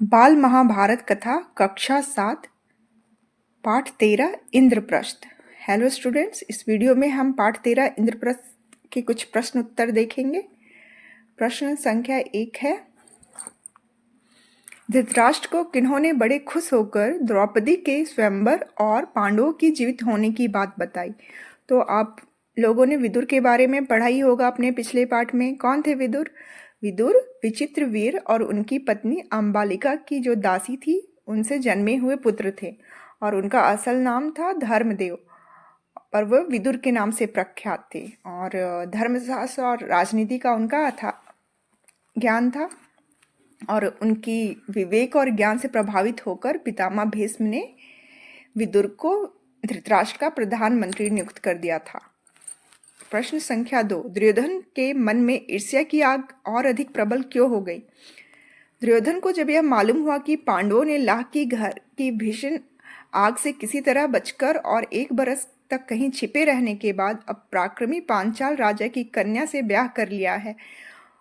बाल महाभारत कथा कक्षा 7 पाठ 13 इंद्रप्रस्थ। हेलो स्टूडेंट्स, इस वीडियो में हम पाठ 13 इंद्रप्रस्थ के कुछ प्रश्न उत्तर देखेंगे। प्रश्न संख्या 1 है, धृतराष्ट्र को किन्होंने बड़े खुश होकर द्रौपदी के स्वयंवर और पांडवों की जीवित होने की बात बताई। तो आप लोगों ने विदुर के बारे में पढ़ा ही होगा अपने पिछले पाठ में। कौन थे विदुर? विदुर विचित्रवीर और उनकी पत्नी अंबालिका की जो दासी थी उनसे जन्मे हुए पुत्र थे और उनका असल नाम था धर्मदेव, और वह विदुर के नाम से प्रख्यात थे। और धर्मशास्त्र और राजनीति का उनका था ज्ञान था, और उनकी विवेक और ज्ञान से प्रभावित होकर पितामह भीष्म ने विदुर को धृतराष्ट्र का प्रधानमंत्री नियुक्त कर दिया था। प्रश्न संख्या 2, दुर्योधन के मन में ईर्ष्या की आग और अधिक प्रबल क्यों हो गई? दुर्योधन को जब यह मालूम हुआ कि पांडवों ने लाह की घर की भीषण आग से किसी तरह बचकर और 1 बरस तक कहीं छिपे रहने के बाद अब पराक्रमी पांचाल राजा की कन्या से ब्याह कर लिया है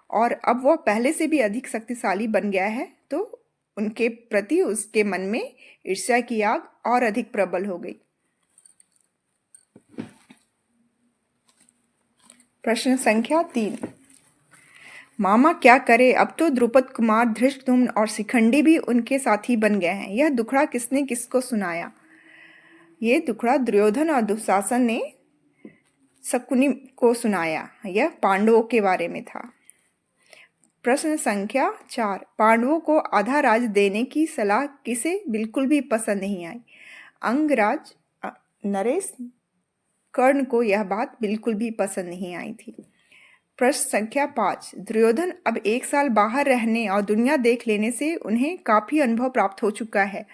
और अब वह पहले से भी अधिक शक्तिशाली बन गया है, तो उनके प्रति उसके मन में ईर्ष्या की आग और अधिक प्रबल हो गई। प्रश्न संख्या 3, मामा क्या करे, अब तो द्रुपद कुमार, धृष्टद्युम्न और शिखंडी भी उनके साथी बन गए हैं। यह दुखड़ा किसने किसको सुनाया? ये दुखड़ा दुर्योधन और दुशासन ने शकुनि को सुनाया। यह पांडवों के बारे में था। प्रश्न संख्या 4, पांडवों को आधा राज देने की सलाह किसे बिल्कुल भी पसंद नहीं आई? अंगराज, नरेश, कर्ण को यह बात बिल्कुल भी पसंद नहीं आई थी। प्रश्न संख्या 5, दुर्योधन अब 1 साल बाहर रहने और दुनिया देख लेने से उन्हें काफी अनुभव प्राप्त हो चुका है।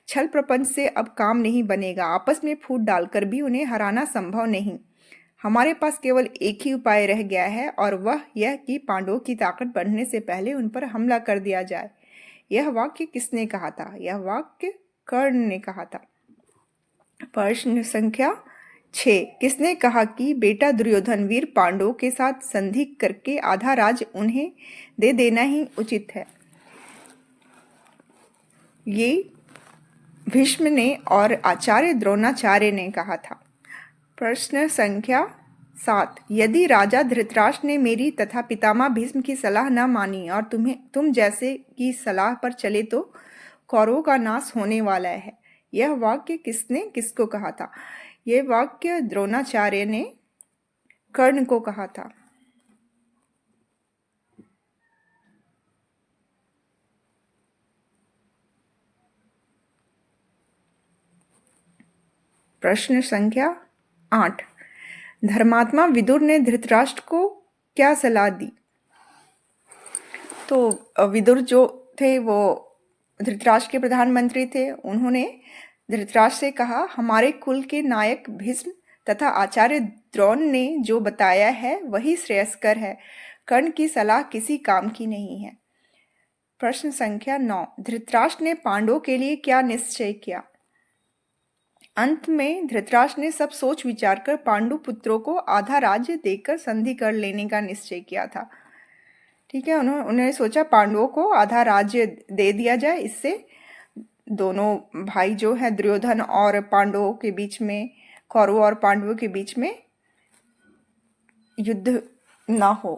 छल प्रपंच से अब काम नहीं बनेगा, आपस में फूट डालकर भी उन्हें हराना संभव नहीं। हमारे पास केवल एक ही उपाय रह गया है और वह यह कि पांडवों की ताकत बढ़ने से पहले उन पर हमला कर दिया जाए। यह वाक्य किसने कहा था? यह वाक्य कर्ण ने कहा था। प्रश्न संख्या 6, किसने कहा कि बेटा दुर्योधन वीर पांडवों के साथ संधि करके आधा राज उन्हें दे देना ही उचित है? ये भीष्म ने और आचार्य द्रोणाचार्य ने कहा था। प्रश्न संख्या 7, यदि राजा धृतराष्ट्र ने मेरी तथा पितामह भीष्म की सलाह न मानी और तुम जैसे की सलाह पर चले तो कौरवों का नाश होने वाला है। यह वाक्य किसने किसको कहा था? यह वाक्य द्रोणाचार्य ने कर्ण को कहा था। प्रश्न संख्या 8, धर्मात्मा विदुर ने धृतराष्ट्र को क्या सलाह दी? तो विदुर जो थे वो धृतराष्ट्र के प्रधानमंत्री थे। उन्होंने धृतराष्ट्र से कहा, हमारे कुल के नायक भीष्म तथा आचार्य द्रोण ने जो बताया है वही श्रेयस्कर है। कर्ण की सलाह किसी काम की नहीं है। प्रश्न संख्या 9, धृतराष्ट्र ने पांडवों के लिए क्या निश्चय किया? अंत में धृतराष्ट्र ने सब सोच विचार कर पांडु पुत्रों को आधा राज्य देकर संधि कर लेने का निश्चय किया था। ठीक है, उन्होंने सोचा पांडवों को आधा राज्य दे दिया जाए, इससे दोनों भाई जो है दुर्योधन और पांडवों के बीच में, कौरवों और पांडवों के बीच में युद्ध ना हो।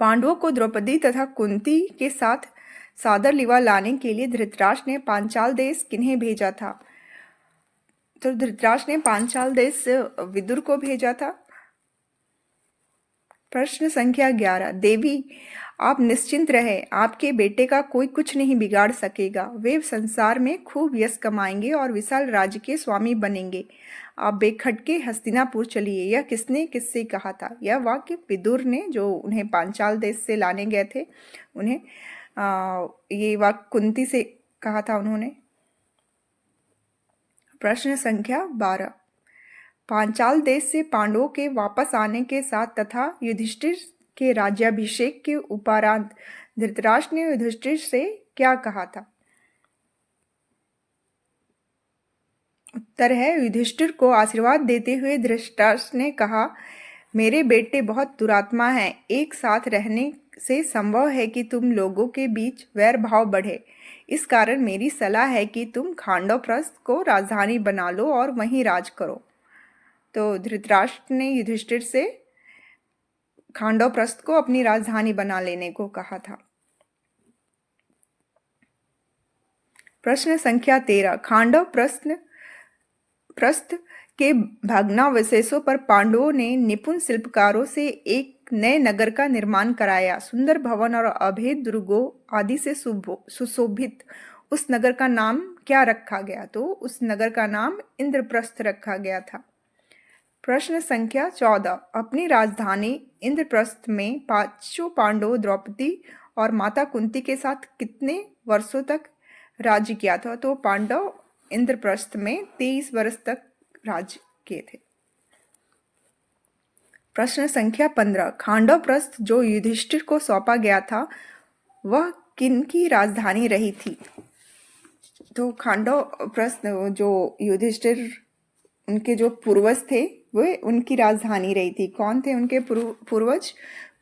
पांडवों को द्रौपदी तथा कुंती के साथ सादर लिवा लाने के लिए धृतराष्ट्र ने पांचाल देश किन्हें भेजा था? तो धृतराष्ट्र ने पांचाल देश विदुर को भेजा था। प्रश्न संख्या 11, देवी आप निश्चिंत रहे, आपके बेटे का कोई कुछ नहीं बिगाड़ सकेगा। वे संसार में खूब यश कमाएंगे और विशाल राज्य के स्वामी बनेंगे। आप बेखटके हस्तिनापुर चलिए। यह किसने किससे कहा था? यह वाक्य विदुर ने, जो उन्हें पांचाल देश से लाने गए थे, उन्हें ये वाक्य कुंती से कहा था उन्होंने। प्रश्न संख्या 12, पांचाल देश से पांडवों के वापस आने के साथ तथा युधिष्ठिर के राज्याभिषेक के उपरांत धृतराष्ट्र ने युधिष्ठिर से क्या कहा था? उत्तर है, युधिष्ठिर को आशीर्वाद देते हुए धृतराष्ट्र ने कहा, मेरे बेटे बहुत दुरात्मा हैं, एक साथ रहने से संभव है कि तुम लोगों के बीच वैर भाव बढ़े। इस कारण मेरी सलाह है कि तुम खांडवप्रस्थ को राजधानी बना लो और वहीं राज करो। तो धृतराष्ट्र ने युधिष्ठिर से खांडवप्रस्थ को अपनी राजधानी बना लेने को कहा था। प्रश्न संख्या 13। खांडवप्रस्थ के भग्नावशेषों पर पांडवों ने निपुण शिल्पकारों से एक नए नगर का निर्माण कराया। सुंदर भवन और अभेद दुर्गों आदि से सुशोभित उस नगर का नाम क्या रखा गया? तो उस नगर का नाम इंद्रप्रस्थ रखा गया था। प्रश्न संख्या 14। अपनी राजधानी इंद्रप्रस्थ में पांचों पांडवों द्रौपदी और माता कुंती के साथ कितने वर्षों तक राज्य किया था? तो पांडव इंद्रप्रस्थ में 23 वर्ष तक राज्य किए थे। प्रश्न संख्या 15। खांडवप्रस्थ जो युधिष्ठिर को सौंपा गया था वह किनकी राजधानी रही थी? तो खांडवप्रस्थ जो युधिष्ठिर उनके जो पूर्वज थे वे उनकी राजधानी रही थी। कौन थे उनके पूर्वज?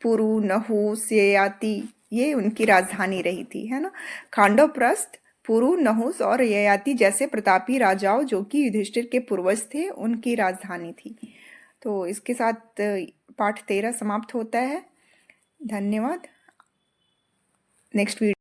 पुरु, नहुस, ययाति, ये उनकी राजधानी रही थी, है ना। खांडवप्रस्थ पुरु, नहुस और ययाति जैसे प्रतापी राजाओं जो कि युधिष्ठिर के पूर्वज थे उनकी राजधानी थी। तो इसके साथ पाठ 13 समाप्त होता है। धन्यवाद। Next video